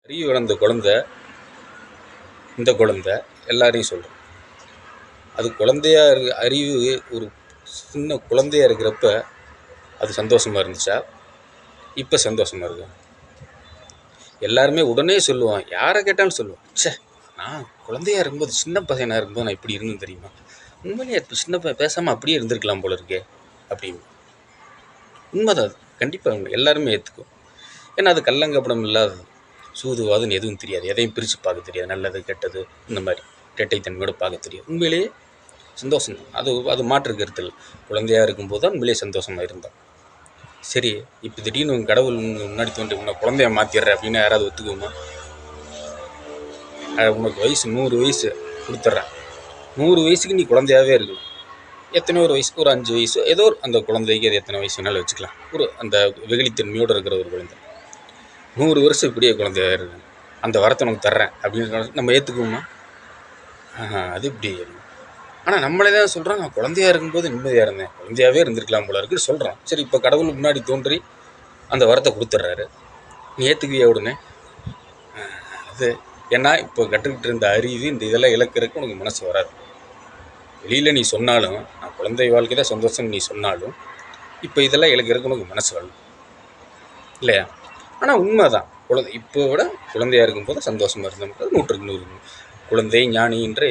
அறிவு வளர்ந்த குழந்தை இந்த குழந்தை எல்லாரையும் சொல்கிறோம். அது குழந்தையா அறிவு ஒரு சின்ன குழந்தையா இருக்கிறப்ப அது சந்தோஷமாக இருந்துச்சா, இப்போ சந்தோஷமாக இருக்கா? எல்லாருமே உடனே சொல்லுவான், யாரை கேட்டாலும் சொல்லுவான், ச்சே நான் குழந்தையா இருக்கும்போது சின்ன பையனாக இருக்கும்போது நான் இப்படி இருந்தேன் தெரியுமா, உண்மையிலேயே சின்ன பையன் பேசாமல் அப்படியே இருந்திருக்கலாம் போல இருக்கே அப்படின்னு. உண்மைதான், அது கண்டிப்பாக உண்மை, எல்லாருமே ஏற்றுக்கும். ஏன்னா அது கள்ளங்கப்படம் இல்லாதது, சூதுவாதுன்னு எதுவும் தெரியாது, எதையும் பிரித்து பார்க்க தெரியாது, நல்லது கெட்டது இந்த மாதிரி ரெட்டைத்தன்மையோடு பார்க்க தெரியாது. உண்மையிலேயே சந்தோஷம் தான், அது மாற்று கருத்து இல்லை. குழந்தையாக இருக்கும்போது தான் உண்மையிலேயே சந்தோஷமாக இருந்தான். சரி, இப்போ திடீர்னு உங்கள் கடவுள் முன்னாடி தோன்றி உன்னை குழந்தைய மாற்றிடுற அப்படின்னு யாராவது ஒத்துக்குமா? உனக்கு வயசு 100 வயசு கொடுத்துட்றேன், 100 வயசுக்கு நீ குழந்தையாகவே இருக்கணும். எத்தனையோ ஒரு வயசுக்கு ஒரு 5 வயசு ஏதோ அந்த குழந்தைக்கு அது எத்தனை வயசு வேணாலும் வச்சுக்கலாம். ஒரு அந்த வெகுளித்தன்மையோடு இருக்கிற ஒரு குழந்தை 100 வருஷம் இப்படியே குழந்தையாக இருக்கு, அந்த வரத்தை உனக்கு தர்றேன் அப்படின்னு நம்ம ஏற்றுக்குவோமா? அது இப்படி. ஆனால் நம்மளே தான் சொல்கிறோம், நான் குழந்தையாக இருக்கும்போது நிம்மதியாக இருந்தேன், குழந்தையாகவே இருந்திருக்கலாம் போல இருக்குன்னு சொல்கிறோம். சரி, இப்போ கடவுள் முன்னாடி தோன்றி அந்த வரத்தை கொடுத்துட்றாரு, நீ ஏற்றுக்குவியா உடனே? அது ஏன்னா இப்போ கற்றுக்கிட்டு இருந்த அறிவு இந்த இதெல்லாம் இழக்கிறதுக்கு உனக்கு மனசு வராது. வெளியில் நீ சொன்னாலும் நான் குழந்தை வாழ்க்கை தான் சந்தோஷம் நீ சொன்னாலும் இப்போ இதெல்லாம் இழக்கிறதுக்கு உனக்கு மனசு வரல இல்லையா? ஆனால் உண்மை தான், இப்போ விட குழந்தையாக இருக்கும்போது சந்தோஷமாக இருந்தோம்ன்றது 100க்கு 100. குழந்தை ஞானி என்ற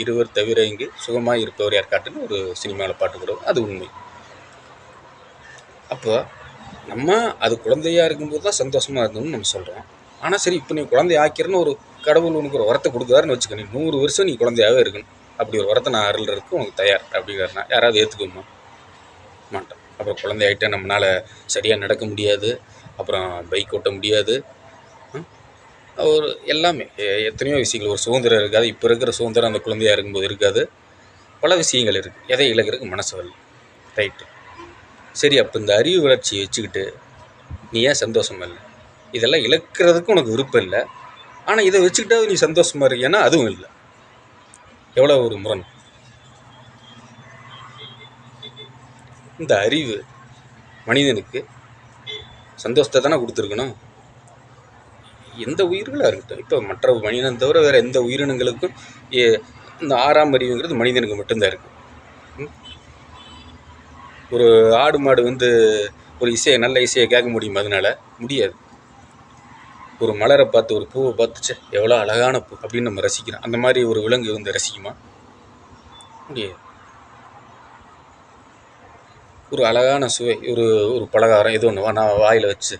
இருவர் தவிர இங்கு சுகமாக இருப்பவர் யார் காட்டுன்னு ஒரு சினிமாவில் பாட்டு கூட, அது உண்மை. அப்போ நம்ம அது குழந்தையாக இருக்கும்போது தான் சந்தோஷமாக இருந்தோம்னு நம்ம சொல்கிறோம். ஆனால் சரி, இப்போ நீ குழந்தை ஆக்கிறன்னு ஒரு கடவுள் உனக்கு ஒரு வரத்தை கொடுக்குறாருன்னு வச்சுக்க, நீ 100 வருஷம் நீ குழந்தையாகவே இருக்கணும், அப்படி ஒரு வரத்தை நான் அருள்றதுக்கு உனக்கு தயார் அப்படிங்கிறனா யாராவது ஏற்றுக்குமா? மாட்டோம். அப்புறம் குழந்தை ஆகிட்டா நம்மளால் சரியாக நடக்க முடியாது, அப்புறம் பைக் ஓட்ட முடியாது, ஒரு எல்லாமே எத்தனையோ விஷயங்கள், ஒரு சுதந்திரம் இருக்காது. இப்போ இருக்கிற சுதந்திரம் அந்த குழந்தையாக இருக்கும்போது இருக்காது. பல விஷயங்கள் இருக்குது, எதை இழக்கிறதுக்கு மனசு வரல. ரைட்டு, சரி, அப்போ இந்த அறிவு வளர்ச்சியை வச்சுக்கிட்டு நீ ஏன் சந்தோஷமா இல்லை? இதெல்லாம் இழக்கிறதுக்கு உனக்கு விருப்பம் இல்லை, ஆனால் இதை வச்சுக்கிட்டாவது நீ சந்தோஷமாக இருக்கியானா அதுவும் இல்லை. எவ்வளோ ஒரு முரண். இந்த அறிவு மனிதனுக்கு சந்தோஷத்தை தானே கொடுத்துருக்கணும். எந்த உயிர்களாக இருக்கட்டும், இப்போ மற்ற மனிதன் தவிர வேறு எந்த உயிரினங்களுக்கும் இந்த 6ஆம் அறிவுங்கிறது மனிதனுக்கு மட்டும்தான் இருக்குது. ஒரு ஆடு மாடு ஒரு இசையை, நல்ல இசையை கேட்க முடியுமா? அதனால் முடியாது. ஒரு மலரை பார்த்து, ஒரு பூவை பார்த்துச்சு எவ்வளோ அழகான பூ அப்படின்னு நம்ம ரசிக்கிறோம், அந்த மாதிரி ஒரு விலங்கு ரசிக்குமா? முடியாது. ஒரு அழகான சுவை, ஒரு பலகாரம் ஏதோ ஒன்று நான் வாயில் வச்சு